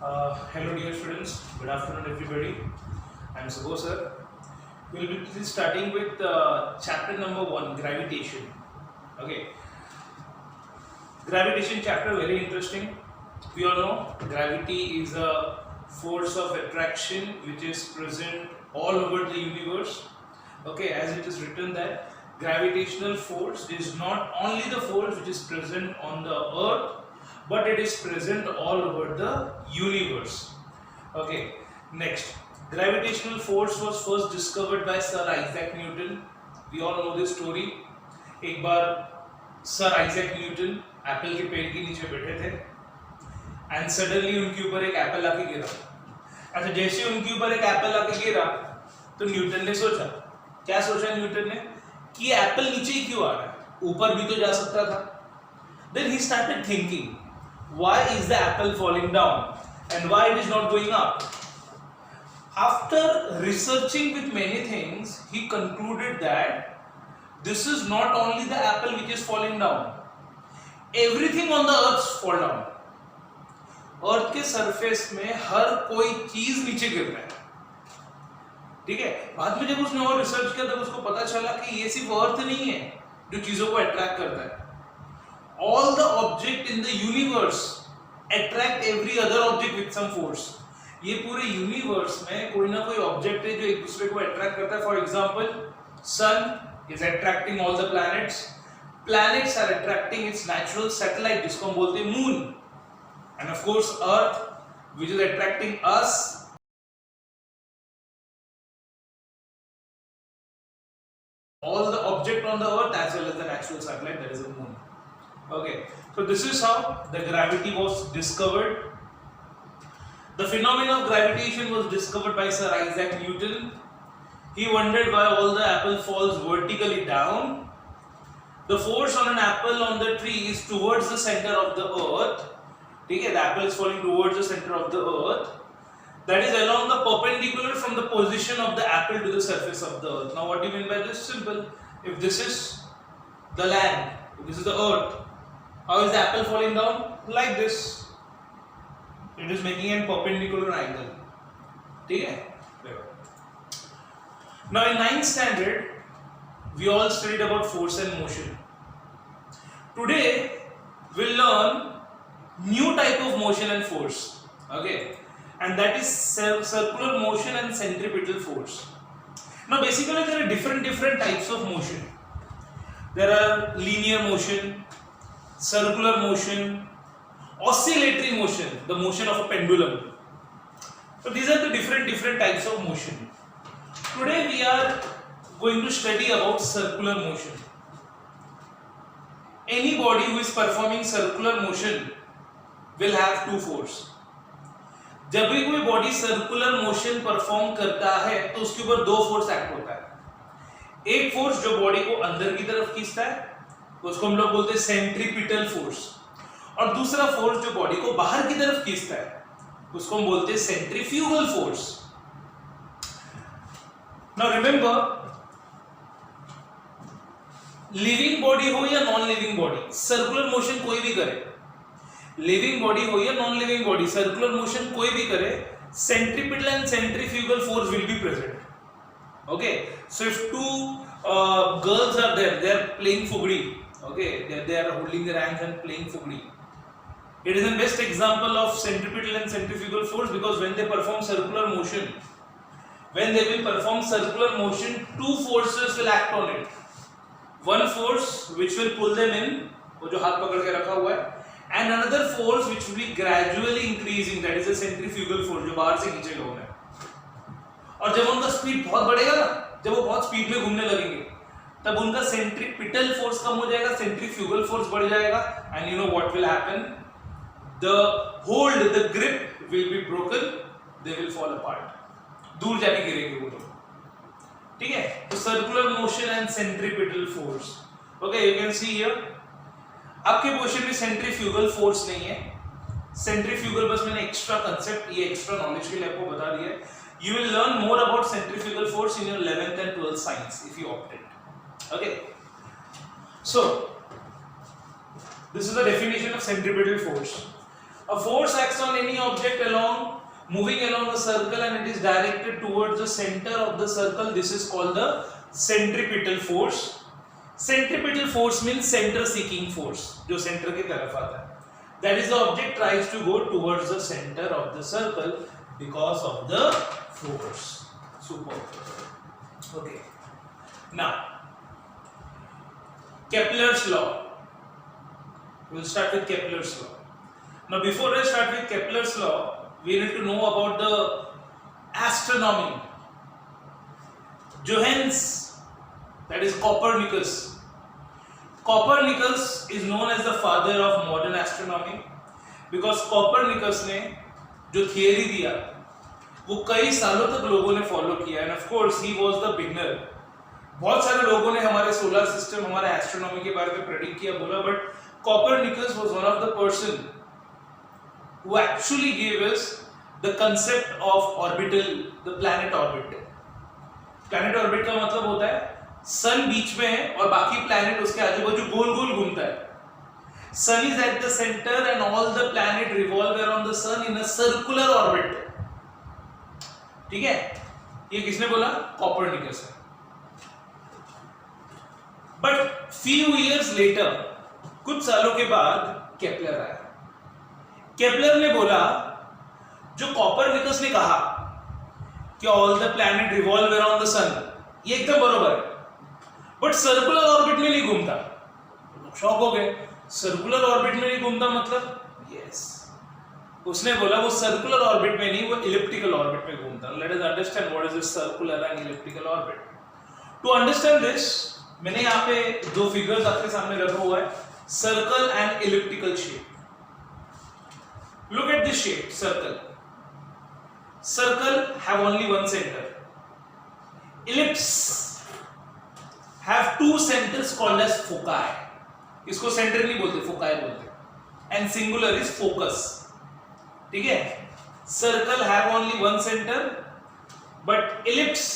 Hello dear students, good afternoon everybody. I am Subho sir. We will be starting with chapter number 1, gravitation. Okay, gravitation chapter very interesting. We all know gravity is a force of attraction which is present all over the universe. Okay, as it is written that gravitational force is not only the force which is present on the earth, but it is present all over the universe. Okay, next, gravitational force was first discovered by Sir Isaac Newton. We all know this story. एक बार sir Isaac Newton Apple के पेड़ के नीचे बैठे थे and suddenly उनके ऊपर एक एप्पल आके गिरा. अच्छा, जैसे उनके ऊपर एक एप्पल आके गिरा तो न्यूटन ने सोचा, क्या सोचा न्यूटन ने कि एप्पल नीचे ही क्यों आ रहा है, ऊपर भी तो जा सकता था. Then he started thinking, why is the apple falling down and why it is not going up? After researching with many things, he concluded that this is not only the apple which is falling down, everything on the earth fall down. अर्थ के surface में हर कोई चीज नीचे गिर रहा है. ठीक है, बाद में जब उसने और रिसर्च किया तब उसको पता चला कि ये सिर्फ अर्थ नहीं है जो चीजों को अट्रैक्ट करता है. All the object in the universe attract every other object with some force. ये पूरे यूनिवर्स में कोई ना कोई ऑब्जेक्ट है जो एक दूसरे को अट्रैक्ट करता है. For example, sun is attracting all the planets, planets are attracting its natural satellite जिसको हम बोलते हैं moon, and of course earth which is attracting us. All the object on the earth as well as the natural satellite that is the moon. Okay, so this is how the gravity was discovered. The phenomenon of gravitation was discovered by Sir Isaac Newton. He wondered why all the apple falls vertically down. The force on an apple on the tree is towards the center of the earth. Okay, the apple is falling towards the center of the earth. That is along the perpendicular from the position of the apple to the surface of the earth. Now what do you mean by this? Simple. If this is the land, if this is the earth, how is the apple falling down? Like this. It is making a perpendicular angle. Okay? Now in 9th standard, we all studied about force and motion. Today, we'll learn new type of motion and force. Okay? And that is circular motion and centripetal force. Now basically there are different types of motion. There are linear motion, circular motion, oscillatory motion, the motion of a pendulum. So these are the different types of motion. Today we are going to study about circular motion. Any body who is performing circular motion will have two force. जब भी कोई body circular motion perform करता है तो उसके ऊपर दो force act होता है. एक फोर्स जो बॉडी को अंदर की तरफ खींचता है उसको हम लोग बोलते हैं सेंट्रीपिटल फोर्स, और दूसरा फोर्स जो बॉडी को बाहर की तरफ खींचता है उसको हम बोलते हैं centrifugal force. Now remember, living body हो या non living body, circular motion कोई भी करे, लिविंग बॉडी हो या non living body, circular motion कोई भी करे, centripetal and centrifugal force will be present. Okay, so if two girls are there, they are playing fugri. Okay, they are holding their hands and playing fugri. It is the best example of centripetal and centrifugal force because when they perform circular motion, two forces will act on it. One force which will pull them in, वो जो हाथ पकड़ के रखा हुआ है, and another force which will be gradually increasing, that is a centrifugal force जो बाहर से खींचेगा उन्हें. और जब उनका स्पीड बहुत बढ़ेगा ना, जब वो बहुत स्पीड में घूमने लगेंगे तब उनका सेंट्रीपिटल फोर्स कम हो जाएगा, सेंट्रीफ्यूगल फोर्स बढ़ जाएगा, and you know what will happen? The hold, the grip will be broken, they will fall apart. दूर जाके गिरेंगे वो लोग. ठीक है, तो circular motion and centripetal force. Okay, you can see here आपके क्वेश्चन में सेंट्रीफ्यूगल फोर्स नहीं है. सेंट्रीफ्यूगल बस मैंने एक्स्ट्रा कंसेप्ट, ये एक्स्ट्रा नॉलेज के लिए आपको बता दिया है. You will learn more about centrifugal force in your 11th and 12th science if you opted. Okay, so this is the definition of centripetal force. A force acts on any object moving along a circle and it is directed towards the center of the circle. This is called the centripetal force. Centripetal force means center seeking force, जो center की तरफ आता है. That is the object tries to go towards the center of the circle because of the force. Super. Okay. Now, Kepler's law. We'll start with Kepler's law. Now, before I start with Kepler's law, we need to know about the astronomy. Johannes, that is Copernicus. Copernicus is known as the father of modern astronomy because Copernicus ने जो theory दिया वो कई सालों तक लोगों ने follow किया and of course he was the beginner. बहुत सारे लोगों ने हमारे सोलर सिस्टम, हमारे एस्ट्रोनॉमी के बारे में प्रेडिक्ट किया बोला, but Copernicus was one of the person who actually gave us the concept of orbital, the planet orbit. Planet orbit का मतलब होता है सन बीच में है और बाकी प्लैनेट उसके आजू बाजू गोल गोल घूमता है. Sun is at the centre and all the planet revolve around the sun in a circular orbit. ठीक है, ये किसने बोला? कॉपरनिकस है. बट फ्यू इयर्स लेटर, कुछ सालों के बाद केपलर आया. केपलर ने बोला जो कॉपरनिकस ने कहा कि all the planet revolve around the sun, ये एकदम बरोबर है, बट सर्कुलर ऑर्बिट में नहीं घूमता. शॉक हो गए, सर्कुलर ऑर्बिट में नहीं घूमता मतलब? यस, उसने बोला वो सर्कुलर ऑर्बिट में नहीं, वो इलिप्टिकल ऑर्बिट में घूमता. Let us understand what is this circular and elliptical orbit. To understand this, मैंने यहाँ पे दो फिगर्स आपके सामने रखा हुआ है, circle and elliptical shape. Look at this shape, circle. Circle have only one center. Ellipse have two centers called as foci. इसको सेंटर नहीं बोलते, फोकाई बोलते. And singular is focus. ठीक है? Circle have only one center, but ellipse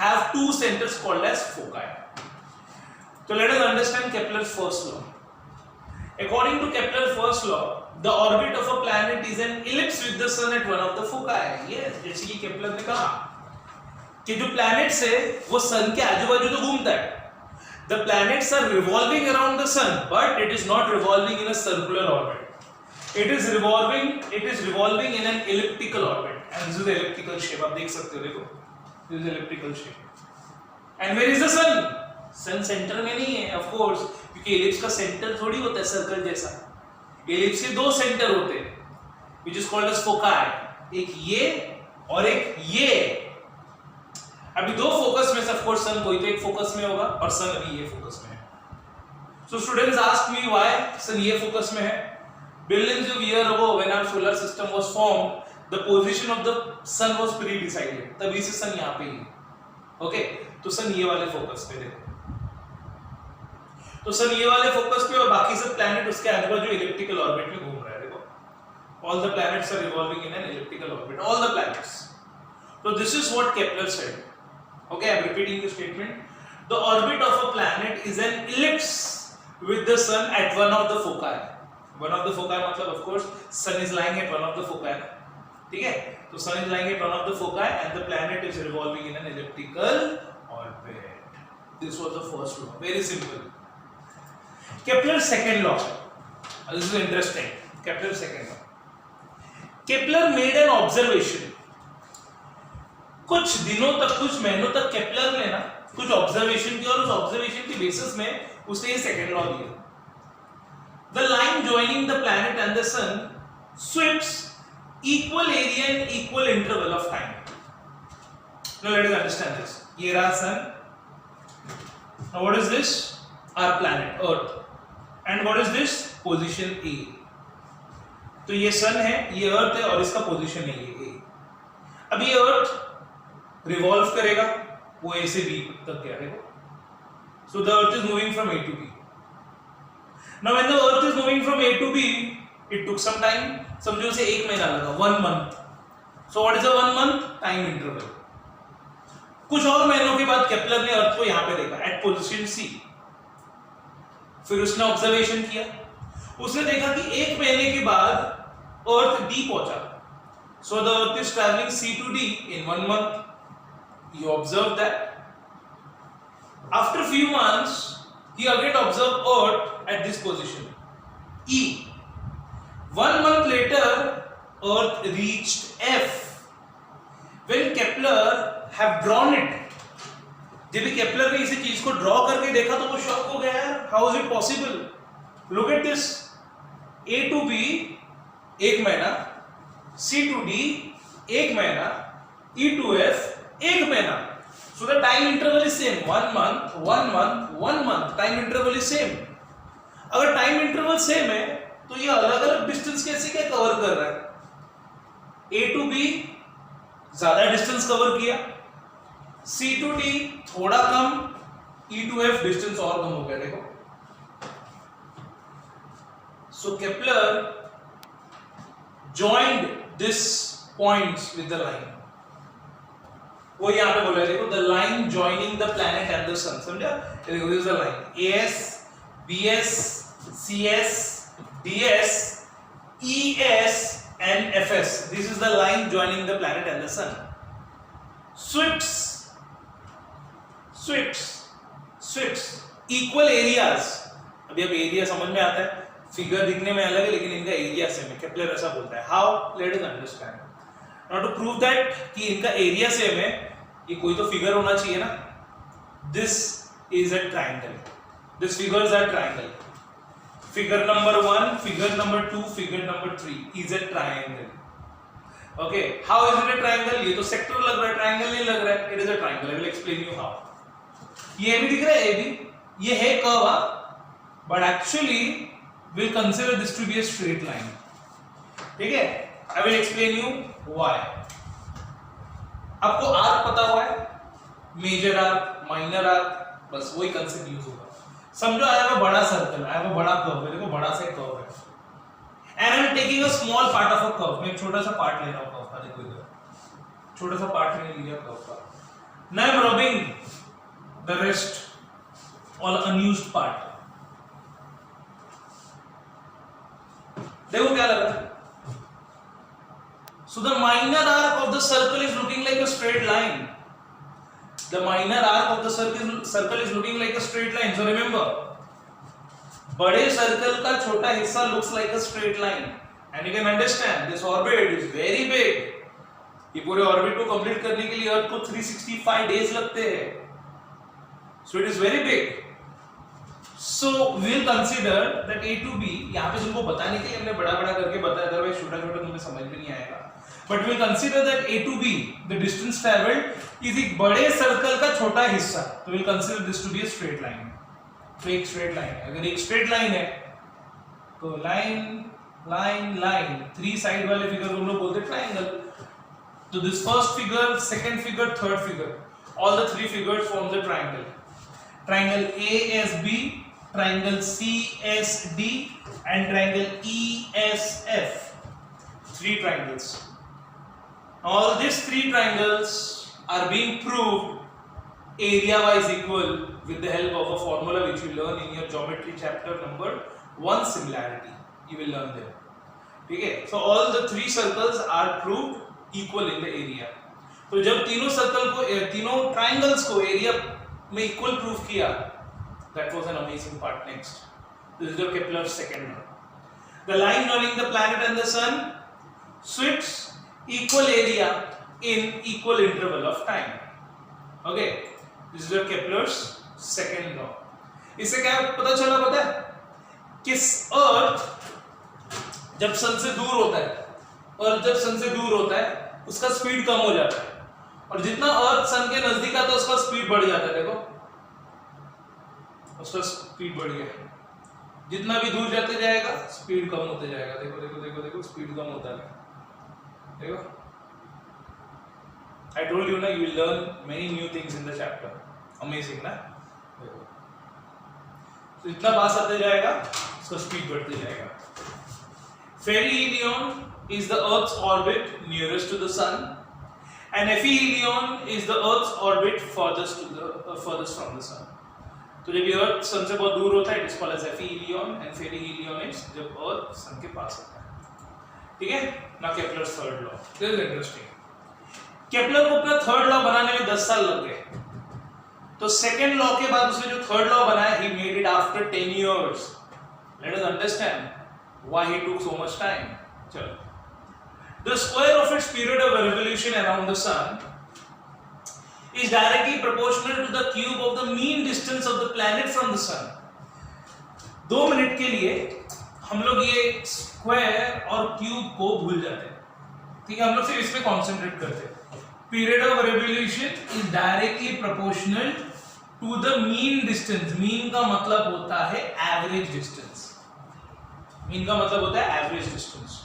have two centers called as foci. So let us understand Kepler's first law. According to Kepler's first law, the orbit of a planet is an ellipse with the sun at one of the foci. Yes, जैसे कि Kepler ने कहा कि जो planets है वो sun के आजू बाजू तो घूमता है. The planets are revolving around the sun, but it is not revolving in a circular orbit. It is revolving in an elliptical orbit. And this is the elliptical shape. आप देख सकते हो, देखो. This is elliptical shape. And where is the sun? Sun center में नहीं है, of course, क्योंकि ellipse का center थोड़ी होता है सर्कल जैसा. एलिप्स के दो सेंटर होते हैं, which is called as foci. एक ये और एक ये. अभी दो फोकस में से of course सन कोई तो एक फोकस में होगा और सन अभी ये फोकस में है. So students ask me why सन ये फोकस में है. Billions of years ago when our solar system was formed, the position of the sun was pre-decided. तभी से सन यहाँ पे ही. Okay, तो सन ये वाले फोकस पे देखो. तो सन ये वाले फोकस पे और बाकी सब प्लैनेट उसके आजू बाजू इलिप्टिकल ऑर्बिट में घूम रहे हैं. देखो, all the planets are revolving in an elliptical orbit, all the planets. So this is what Kepler said. Okay, I am repeating the statement. The orbit of a planet is an ellipse with the sun at one of the foci. One of the foci मतलब of course sun is lying at one of the foci. ठीक है? तो sun is lying at one of the foci and the planet is revolving in an elliptical orbit. This was the first law. Very simple. Kepler's second law. This is interesting. Kepler's second law. Kepler made an observation. कुछ दिनों तक, कुछ महीनों तक Kepler ने ना कुछ observation किया और उस ऑब्जर्वेशन के बेसिस में उसने ये सेकंड लॉ दिया. The line joining the planet and the sun sweeps equal area in equal interval of time. Now let us understand this. ये रहा sun. Now what is this? Our planet, Earth. And what is this? Position A. तो ये सन है, ये अर्थ है और इसका position है ये A. अब ये अर्थ रिवॉल्व करेगा, वो A से B तक गया देखो. So the earth is moving from A to B. Now when the earth is moving from A to B, it took some time. समझो उसे एक महीना लगा, 1 month. So what is a 1 month? Time interval. कुछ और महीनों के बाद केपलर ने अर्थ को यहाँ पे देखा at position C. फिर उसने ऑब्जर्वेशन किया, उसने देखा कि एक महीने के बाद अर्थ डी पहुंचा. So the earth is traveling C to D in 1 month. You observe that. After few months, he again observed Earth at this position, E. 1 month later, Earth reached F. When Kepler have drawn it, जब भी Kepler ने इसी चीज को draw करके देखा तो वो शॉक हो गया यार. How is it possible? Look at this. A to B 1 महीना, C to D 1 महीना, E to F 1 महीना. So the time interval is same. 1 month, 1 month, 1 month. Time interval is same. अगर time interval same है, तो ये अलग-अलग distance कैसे क्या cover कर रहा है? A to B ज़्यादा distance cover किया, C to D थोड़ा कम, E to F distance और कम हो गया. देखो. So Kepler joined this points with the line. वो यहाँ पे बोला है, देखो, the line joining the planet and the sun. समझा? देखो, this is the line. AS, BS, CS, DS, ES and FS. This is the line joining the planet and the sun. Sweeps, equal areas. अभी अब area समझ में आता है. Figure दिखने में अलग है लेकिन इनका एरिया सेम है. केपलर ऐसा बोलता है. How? Let us understand. Now to prove that कि इनका एरिया सेम है, ये कोई तो फिगर होना चाहिए ना. This is a triangle. This figures are triangle. Figure number 1, figure number 2, figure number 3 is a triangle. Okay, how is it a triangle? ये तो सेक्टर लग रहा है, ट्रायंगल नहीं लग रहा है. It is a triangle. I will explain you how. ये भी दिख रहा है, ये भी. ये है curve, but actually we'll consider this to be a straight line. ठीक है? I will explain you why. आपको आर्क पता हुआ है, मेजर आर्क, माइनर आर्क, बस वही कंसेप्ट यूज होगा. समझो I have a बड़ा सर्कल, I have a बड़ा कर्व है. देखो बड़ा सा कर्व है. And I am taking a small part of a curve. मैं एक छोटा सा पार्ट ले रहा हूँ कर्व का. देखो इधर छोटा सा पार्ट मैंने लिया कर्व का. Now I am rubbing the rest, all unused part. देखो क्या लग रहा है. So the minor arc of the circle is looking like a straight line. The minor arc of the circle is looking like a straight line. So remember, बड़े circle का छोटा हिस्सा looks like a straight line, and you can understand this orbit is very big. ये पूरे orbit को complete करने के लिए अर्थ को 365 डेज लगते हैं. So it is very big. So we will consider that A to B. यहाँ पे तुमको बताने के लिए हमने बड़ा-बड़ा करके बताया, अदरवाइज छोटा-छोटा तुम्हें समझ में नहीं आएगा. But we will consider that A to B, the distance travelled is एक बड़े सर्कल का छोटा हिस्सा. तो we will consider this to be a straight line. तो एक स्ट्रेट लाइन है. अगर एक स्ट्रेट लाइन है तो लाइन लाइन लाइन, 3 साइड वाले फिगर हम लोग बोलते हैं ट्रायंगल. तो this first figure, second figure, third figure, all the 3 figures form the triangle. Triangle ASB, triangle CSD and triangle ESF. 3 triangles. All these 3 triangles are being proved area wise equal with the help of a formula which you learn in your geometry chapter number 1, similarity. You will learn there. Okay, so all the 3 circles are proved equal in the area. तो जब तीनों circle को, तीनों triangles को area में equal prove किया, that was an amazing part. Next, this is your Kepler's second law. The line joining the planet and the sun sweeps equal area in equal interval of time. Okay, this is your Kepler's second law. इससे क्या पता चला, पता है? किस अर्थ जब सन से दूर होता है, और जब सन से दूर होता है उसका स्पीड कम हो जाता है, और जितना अर्थ सन के नजदीक आता है उसका स्पीड बढ़ जाता है. देखो उसका स्पीड बढ़ गया. जितना भी दूर जाते जाएगा स्पीड कम होते जाएगा. देखो देखो देखो देखो स्पीड कम होता है. देखो, I told you ना, you will learn many new things in the chapter. Amazing ना? देखो, तो जितना पास आते जाएगा उसका स्पीड बढ़ते जाएगा. Perihelion is the Earth's orbit nearest to the sun, and aphelion is the Earth's orbit furthest from the sun. तो जब अर्थ सन से बहुत दूर होता है, it is called as aphelion, and perihelion is जब अर्थ सन के पास होता है. ठीक है ना, Kepler's third law. This is interesting. Kepler को अपना थर्ड लॉ बनाने में 10 साल लग गए, तो सेकेंड लॉ के बाद उसने जो थर्ड लॉ बनाया, he made it after 10 years. Let us understand why he took so much time. चलो, the square of its period of revolution around the sun is directly proportional to the cube of the mean distance of the planet from the sun. 2 minute के लिए हम लोग ये square और cube को भूल जाते हैं, ठीक है, हम लोग सिर्फ इस पे कॉन्सेंट्रेट करते हैं। Period of revolution is directly proportional to the mean distance. Mean का मतलब होता है एवरेज डिस्टेंस, मीन का मतलब होता है एवरेज डिस्टेंस।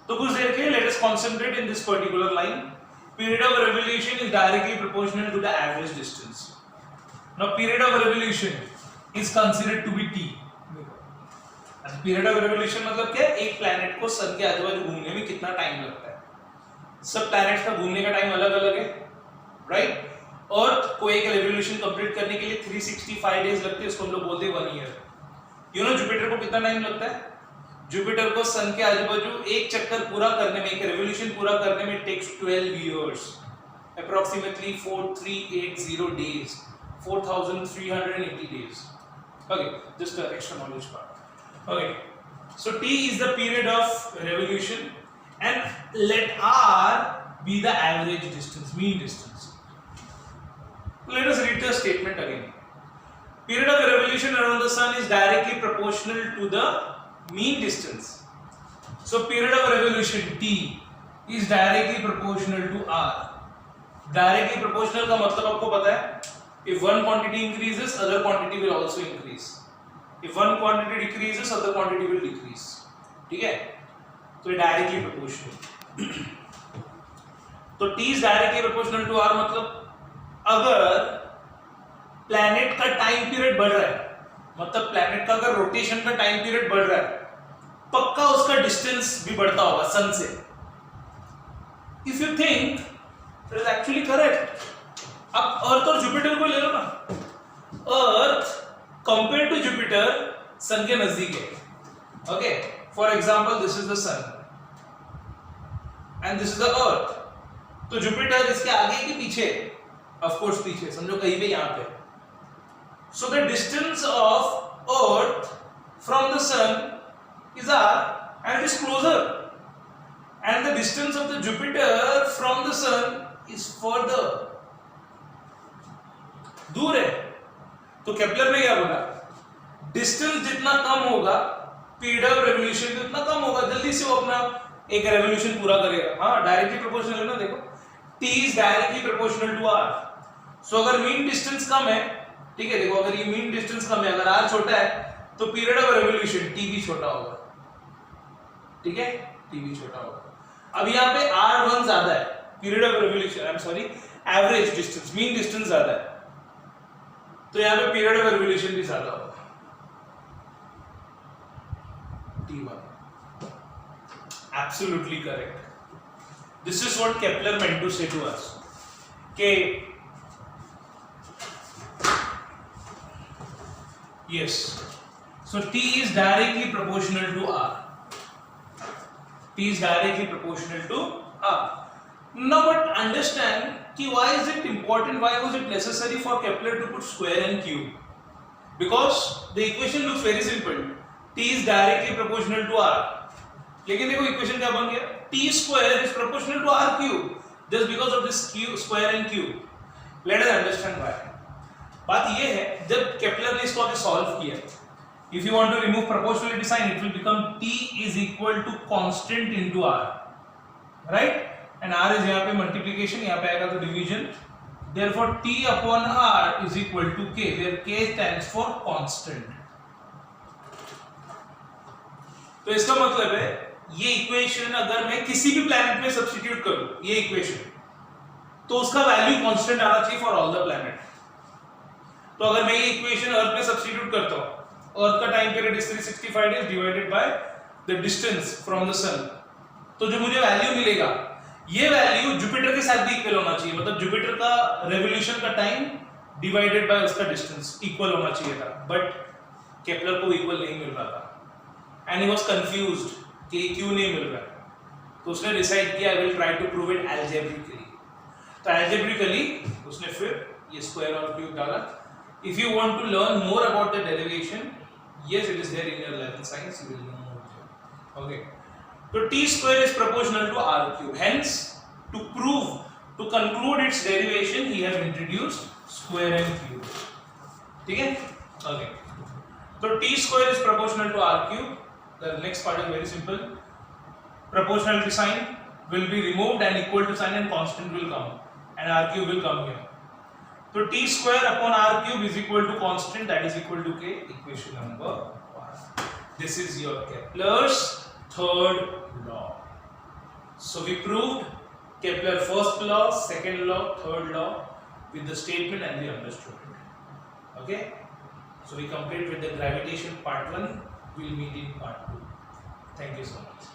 तो कुछ देर के लिए let us concentrate in this particular line. Period of revolution is directly proportional to the average distance. Now period of revolution is considered to be T. Period of revolution मतलब क्या है? एक planet को सन के आजू बाजू घूमने में कितना टाइम लगता है। सब प्लैनेट्स का घूमने का टाइम अलग अलग है, राइट? अर्थ को एक रेवोल्यूशन कंप्लीट करने के लिए 365 डेज लगते हैं, उसको हम लोग बोलते हैं 1 ईयर। यू नो जुपिटर को कितना टाइम लगता है? जुपिटर को सन के आजू बाजू एक चक्कर पूरा करने में, एक रेवोल्यूशन पूरा करने में takes 12 years, approximately 4380 days, 4380 days. Okay, just extra knowledge part. Okay, so T is the period of revolution and let R be the average distance, mean distance. Let us read the statement again. Period of revolution around the sun is directly proportional to the mean distance. So period of revolution T is directly proportional to R. Directly proportional का मतलब आपको पता है, if one quantity increases, other quantity will also increase. If one quantity decreases, other quantity will decrease. ठीक है? तो ये directly proportional. तो T is directly proportional to R मतलब अगर planet का time period बढ़ रहा है, मतलब planet का अगर rotation का time period बढ़ रहा है, पक्का उसका distance भी बढ़ता होगा sun से. If you think that is actually correct. अब Earth और Jupiter को ले लो ना. Earth compare to Jupiter sun के नजदीक है। Okay, for example this is the sun and this is the earth. तो जुपिटर इसके आगे कि पीछे? ऑफ कोर्स पीछे, समझो कहीं पे यहां पे। So the distance of earth from the sun is R and it is closer, and the distance of the Jupiter from the sun is farther, दूर है। तो केपलर ने क्या बोला? डिस्टेंस जितना कम होगा, पीरियड ऑफ रेवोल्यूशन भी उतना कम होगा, जल्दी से वो अपना एक रेवोल्यूशन पूरा करेगा। हाँ, डायरेक्टली प्रोपोर्शनल है ना, देखो T is directly proportional to R। So अगर मीन डिस्टेंस कम है, ठीक है, देखो अगर ये मीन डिस्टेंस कम है, अगर R छोटा है तो पीरियड ऑफ रेवोल्यूशन T भी छोटा होगा, ठीक है, T भी छोटा होगा। अब यहाँ पे R1 ज्यादा है, period of revolution, I am sorry, average distance, mean distance ज्यादा है, तो यहाँ पे पीरियड ऑफ रेवोल्यूशन भी ज्यादा होगा, T1. Absolutely correct. This is what Kepler meant to say to us. Okay. Yes. So T is directly proportional to R. T is directly proportional to R. Now, but understand why is it important? Why was it necessary for Kepler to put square and cube? Because the equation looks very simple. T is directly proportional to R. लेकिन देखो equation क्या बन गया? T square is proportional to R cube. Just because of this cube, square and cube. Let us understand why. बात ये है, जब Kepler ने इसको आगे सॉल्व किया, if you want to remove proportionality sign, it will become T is equal to constant into R, right? And R is यहाँ पे multiplication, यहाँ पे आएगा तो division. Therefore T upon R is equal to K, where K stands for constant. तो इसका मतलब है ये इक्वेशन अगर मैं किसी भी प्लैनेट में सब्स्टिट्यूट करूं, ये इक्वेशन, तो उसका वैल्यू कांस्टेंट आना चाहिए फॉर ऑल द प्लैनेट। तो अगर मैं ये इक्वेशन अर्थ में सब्स्टिट्यूट करता हूं, अर्थ का time period is 365 days divided by the distance from the sun, तो जो मुझे वैल्यू मिलेगा, ये वैल्यू जुपिटर के साथ भी इक्वल होना चाहिए, मतलब जुपिटर का रेवोल्यूशन का टाइम डिवाइडेड बाय उसका डिस्टेंस इक्वल होना चाहिए था, बट केपलर को इक्वल नहीं मिल रहा था, एंड ही वाज कंफ्यूज्ड कि क्यों नहीं मिल रहा है, तो उसने डिसाइड किया I will try to prove it algebraically. तो एल्जेब्रिकली उसने फिर ये स्क्वायर और क्यूब डाला। If you want to learn more about the derivation, yes it is there in your 11th science, you will know more there. Okay, so t square is proportional to r cube, hence to prove, to conclude its derivation he has introduced square and cube. ठीक है? Okay, so t square is proportional to r cube. The next part is very simple. Proportionality sign will be removed and equal to sign and constant will come, and r cube will come here. So t square upon r cube is equal to constant, that is equal to k, equation number 1. This is your Kepler's third law. So we proved Kepler's first law, second law, third law with the statement and we understood it. Okay? So we complete with the gravitation part 1. We will meet in part 2. Thank you so much.